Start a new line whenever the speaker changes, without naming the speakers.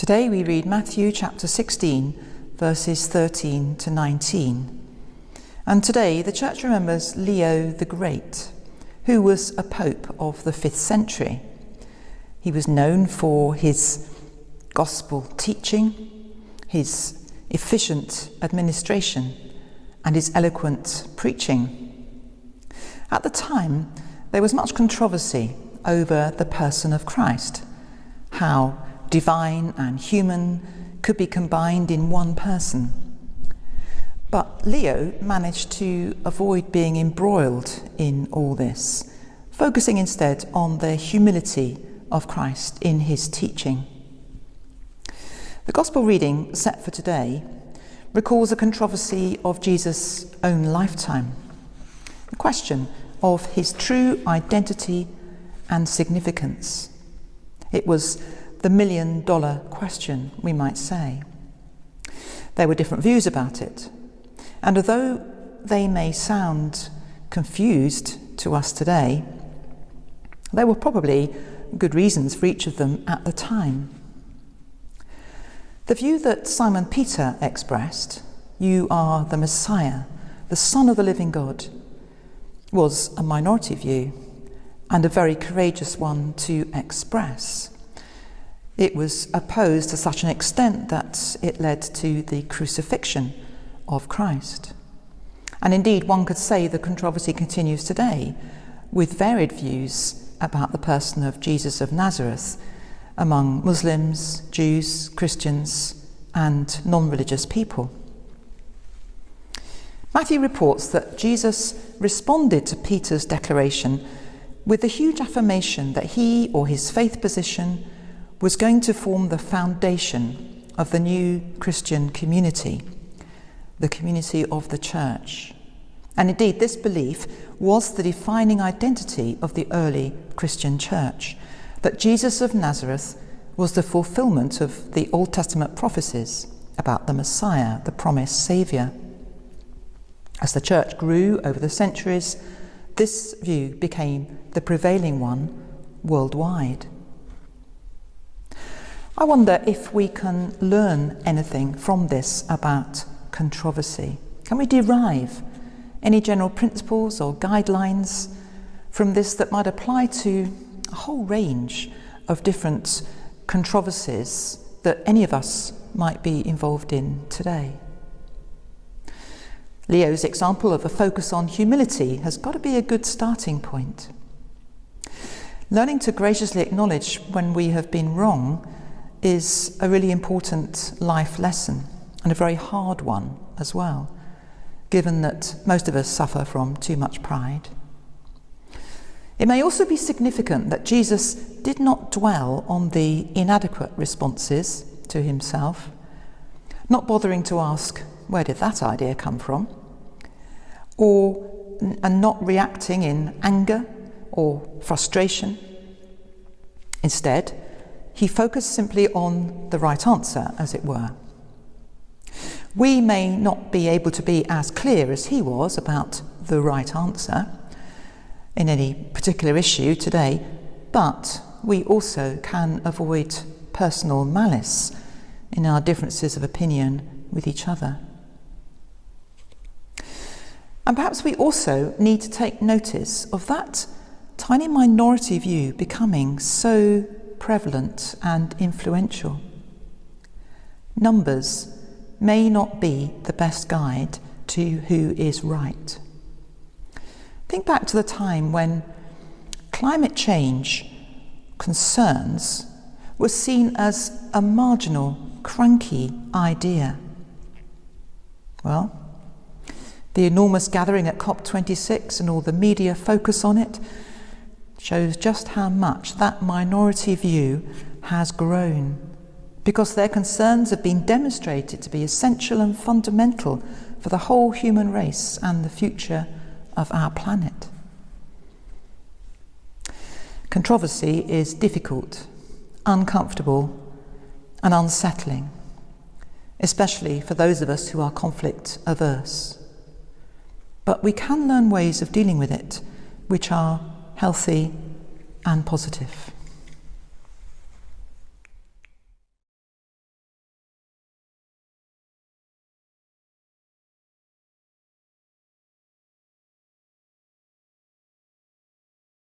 Today we read Matthew chapter 16, verses 13 to 19. And today the church remembers Leo the Great, who was a pope of the 5th century. He was known for his gospel teaching, his efficient administration, and his eloquent preaching. At the time, there was much controversy over the person of Christ, how divine and human could be combined in one person. But Leo managed to avoid being embroiled in all this, focusing instead on the humility of Christ in his teaching. The Gospel reading set for today recalls a controversy of Jesus' own lifetime, the question of his true identity and significance. It was the million-dollar question, we might say. There were different views about it, and although they may sound confused to us today, there were probably good reasons for each of them at the time. The view that Simon Peter expressed, "You are the Messiah, the Son of the living God," was a minority view and a very courageous one to express. It was opposed to such an extent that it led to the crucifixion of Christ. And indeed, one could say the controversy continues today, with varied views about the person of Jesus of Nazareth among Muslims, Jews, Christians, and non-religious people. Matthew reports that Jesus responded to Peter's declaration with the huge affirmation that he, or his faith position, was going to form the foundation of the new Christian community, the community of the church. And indeed, this belief was the defining identity of the early Christian church, that Jesus of Nazareth was the fulfillment of the Old Testament prophecies about the Messiah, the promised Saviour. As the church grew over the centuries, this view became the prevailing one worldwide. I wonder if we can learn anything from this about controversy. Can we derive any general principles or guidelines from this that might apply to a whole range of different controversies that any of us might be involved in today? Leo's example of a focus on humility has got to be a good starting point. Learning to graciously acknowledge when we have been wrong is a really important life lesson, and a very hard one as well, given that most of us suffer from too much pride. It may also be significant that Jesus did not dwell on the inadequate responses to himself, not bothering to ask, where did that idea come from? And not reacting in anger or frustration. Instead, he focused simply on the right answer, as it were. We may not be able to be as clear as he was about the right answer in any particular issue today, but we also can avoid personal malice in our differences of opinion with each other. And perhaps we also need to take notice of that tiny minority view becoming so prevalent and influential. Numbers may not be the best guide to who is right. Think back to the time when climate change concerns were seen as a marginal, cranky idea. Well, the enormous gathering at COP26 and all the media focus on it shows just how much that minority view has grown, because their concerns have been demonstrated to be essential and fundamental for the whole human race and the future of our planet. Controversy is difficult, uncomfortable, and unsettling, especially for those of us who are conflict averse. But we can learn ways of dealing with it which are healthy and positive.